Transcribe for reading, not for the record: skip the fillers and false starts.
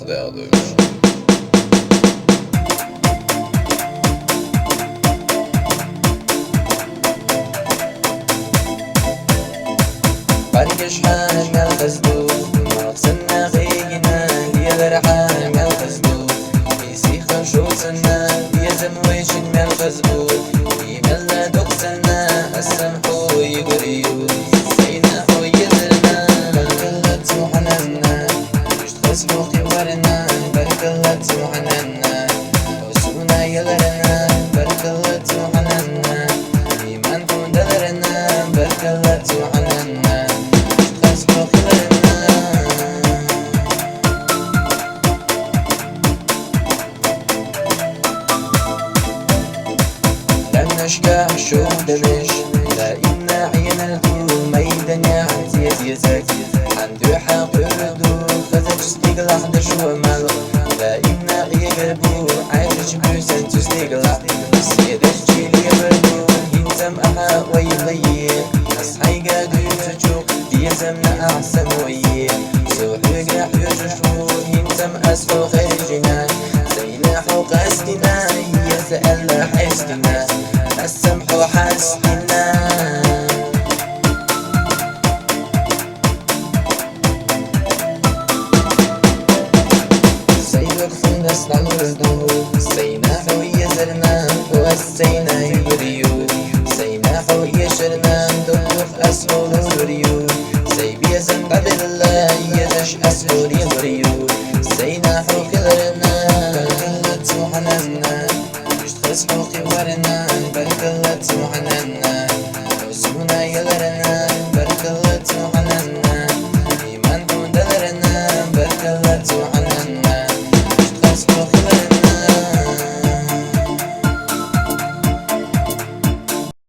There duymuş. برقش حامل الخزدو مغسلنا غيقنا ليغرحان الخزدو بيسي خرشوصنا بيزم ويشن الخزبو يملنا دقسنا السمحو يقريو سيناحو يذرنا بركلت وحننا يشتخسحو خيورنا بركلت وحننا وسونا يلرنا بركلت وحننا إيمانكم دلرنا بركلت وحننا نشكا شو دمش لا إن عين الكل ميدان يعزيز يزك عنده حق يردو خزج استيقلع دش ومال لا إن يقربو عايش بيسن تستيقلع سيد الجيل يبردو ينزم أحا ويضيق أصحي قادو يتشوق ديزمنا أحسن ويه سوح يقرح يجشو ينزم أسفو خير جنان سينا حوق أسدنا يسأل حسدنا السمح وحسدنا سيبك فندس نعرضو سينا حوية زرنا وسينا يوريو سينا حوية شرنا ندوخ أسهول وريو سيبي زن قبل الله يدش أسهول يوريو سينا حوك ذرنا بركلت وحننا يشتخص حوقي ورنا بركلت وحننا